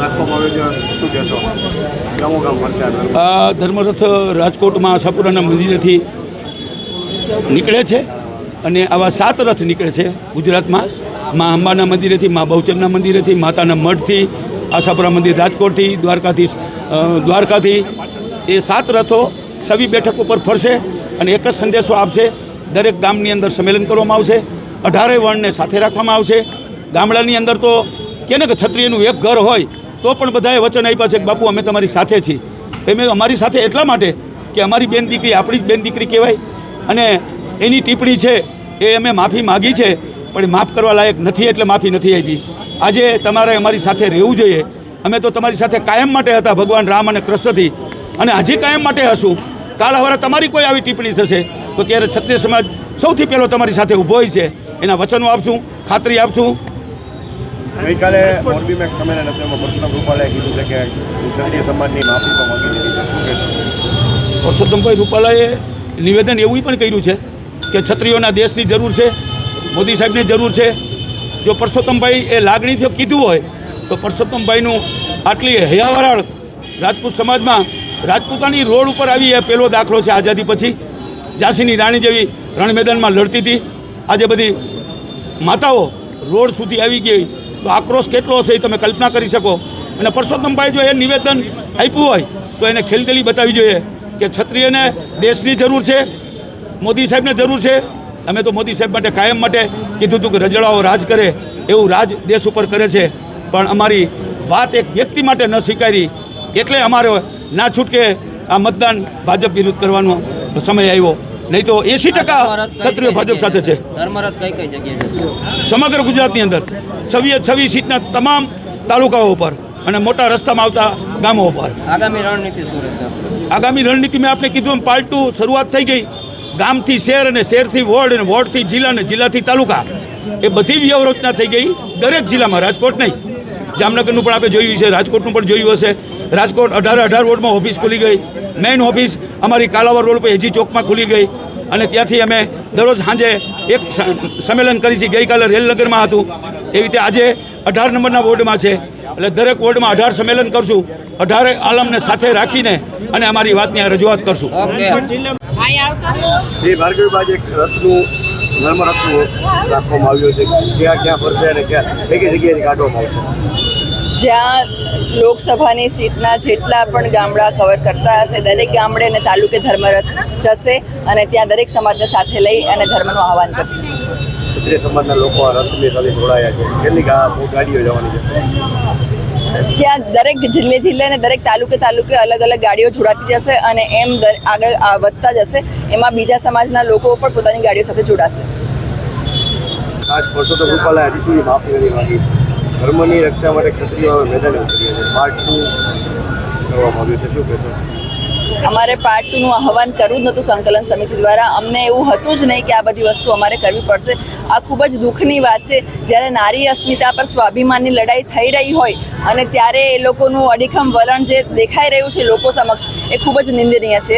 રાખવામાં આવ્યો છે, શું કહેશો? ગામો ગામ ફરશે આ ધર્મરથ રાજકોટમાં આશાપુરાના મંદિરેથી નીકળે છે અને આવા 7 રથ નીકળે છે ગુજરાતમાં. મા અંબાના મંદિરેથી, મા બહુચરના મંદિરેથી, માતાના મઢથી, આશાપુરા મંદિર રાજકોટથી, દ્વારકાથી એ 7 રથો 26 બેઠક ઉપર ફરશે અને એક જ સંદેશો આપશે. દરેક ગામની અંદર સંમેલન કરવામાં આવશે. 18 વર્ણને સાથે રાખવામાં આવશે. ગામડાની અંદર તો કે ને કે ક્ષત્રિયનું એક ઘર હોય તો પણ બધાએ વચન આપ્યા છે કે બાપુ અમે તમારી સાથે છીએ. અમે અમારી સાથે એટલા માટે કે અમારી બેન દીકરી આપણી જ બેન દીકરી કહેવાય અને એની ટિપ્પણી છે એ અમે માફી માગી છે પણ માફ કરવા લાયક નથી એટલે માફી નથી આપી. આજે તમારે અમારી સાથે રહેવું જોઈએ. અમે તો તમારી સાથે કાયમ માટે હતા ભગવાન રામ અને કૃષ્ણથી અને હજી કાયમ માટે હશું. કાલ હવે તમારી કોઈ આવી ટિપ્પણી થશે તો ત્યારે ક્ષત્રિય સમાજ સૌથી પહેલો તમારી સાથે ઊભો હોય છે. એના વચનો આપશું, ખાતરી આપશું. ગઈકાલે મોરબીમાં એક સંમેલન હતું, એમાં પરસોત્તમ રૂપાલાએ કીધું છે કે ક્ષત્રિય સમાજની માફી પણ માંગી લીધી છે, શું કહેશો? પરસોત્તમભાઈ રૂપાલાએ નિવેદન એવું પણ કર્યું છે કે ક્ષત્રિયોના દેશની જરૂર છે, મોદી સાહેબની જરૂર છે. જો પરસોત્તમભાઈ એ લાગણીથી કીધું હોય તો પરસોત્તમભાઈનું આટલી હયાવરાળ રાજપૂત સમાજમાં રાજપૂતાની રોડ ઉપર આવી એ પહેલો દાખલો છે. આઝાદી પછી ઝાંસીની રાણી જેવી રણ મેદાનમાં લડતી હતી. આજે બધી માતાઓ રોડ સુધી આવી ગઈ તો આક્રોશ કેટલો હશે એ તમે કલ્પના કરી શકો. અને પરસોત્તમભાઈ જો એ નિવેદન આપ્યું હોય તો એને ખેલદિલી બતાવવી જોઈએ કે ક્ષત્રિયને દેશની જરૂર છે, મોદી સાહેબને જરૂર છે. અમે તો મોદી સાહેબ માટે કાયમ માટે કીધું હતું કે રજડાઓ રાજ કરે એવું રાજ દેશ ઉપર કરે છે પણ અમારી વાત એક વ્યક્તિ માટે ન સ્વીકારી એટલે અમારે ના છૂટકે આ મતદાન ભાજપ વિરુદ્ધ કરવાનો સમય આવ્યો. નહીં તો 80% ક્ષત્રિયો ભાજપ સાથે છે. ધર્મરથ કઈ કઈ જગ્યાએ જશે? સમગ્ર ગુજરાતની અંદર 26 સીટના તમામ તાલુકાઓ ઉપર અને મોટા રસ્તામાં આવતા ગામો ઉપર. આગામી રણનીતિ શું રહેશે? આગામી રણનીતિ મેં આપને કીધું એમ પાર્ટ 2 શરૂઆત થઈ ગઈ. ગામથી શહેર અને શહેરથી વોર્ડ અને વોર્ડથી જિલ્લા અને જિલ્લાથી તાલુકા એ બધી વ્યવસ્થા થઈ ગઈ દરેક જિલ્લામાં. રાજકોટ નહીં, જામનગરનું પણ આપણે જોયું છે, રાજકોટનું પણ જોયું હશે. રાજકોટ 18 વોર્ડમાં ઓફિસ ખુલી ગઈ. મેઇન ઓફિસ અમારી કાલાવર રોડ પર એજી ચોકમાં ખુલી ગઈ અને ત્યાંથી અમે દરરોજ સાંજે એક સંમેલન કરી છે. ગઈકાલે રેલનગરમાં હતું એવી રીતે આજે 18 નંબરના વોર્ડમાં છે. એટલે દરેક વોર્ડમાં 18 સંમેલન કરશું. 18 આલમને સાથે રાખીને અને અમારી વાતની રજૂઆત કરશું. એ ભાર્ગવી બાજુ એક રથનું ધર્મરથનું રાખવામાં આવ્યું છે, ક્યાં ક્યાં ફરશે અને ક્યાં કઈ કઈ જગ્યાએથી કાઢવામાં આવશે? જ્યાં લોકસભાની સીટના જેટલા પણ ગામડા કવર કરતા હશે દરેક ગામડે અને તાલુકે ધર્મરથ જશે અને ત્યાં દરેક સમાજને સાથે લઈ અને ધર્મનું આહવાન કરશે. ક્ષત્રિય સમાજના લોકો આ રથની સાથે જોડાયા છે. કેટલી ગાડીઓ જવાની છે? ત્યાં દરેક જિલ્લે અને દરેક તાલુકે અલગ અલગ ગાડીઓ જોડાતી જશે અને એમ આગળ વધતા જશે. એમાં બીજા સમાજના લોકો પણ પોતાની ગાડીઓ સાથે જોડાશે. ખાસ પરસોત્તમ રૂપાલાએ હજી સુધી માફી નથી માંગી. ધર્મની રક્ષા માટે ક્ષત્રિયો મેદાને ઉતર્યા છે. પાર્ટ 2 કરવામાં આવ્યું છે, શું કહેશો? અમારે પાર્ટ 2નું આહવાન કરવું જ નહોતું સંકલન સમિતિ દ્વારા. અમને એવું હતું જ નહીં કે આ બધી વસ્તુ અમારે કરવી પડશે. આ ખૂબ જ દુઃખની વાત છે. જ્યારે નારી અસ્મિતા પર સ્વાભિમાનની લડાઈ થઈ રહી હોય અને ત્યારે એ લોકોનું અડીખમ વલણ જે દેખાઈ રહ્યું છે લોકો સમક્ષ એ ખૂબ જ નિંદનીય છે.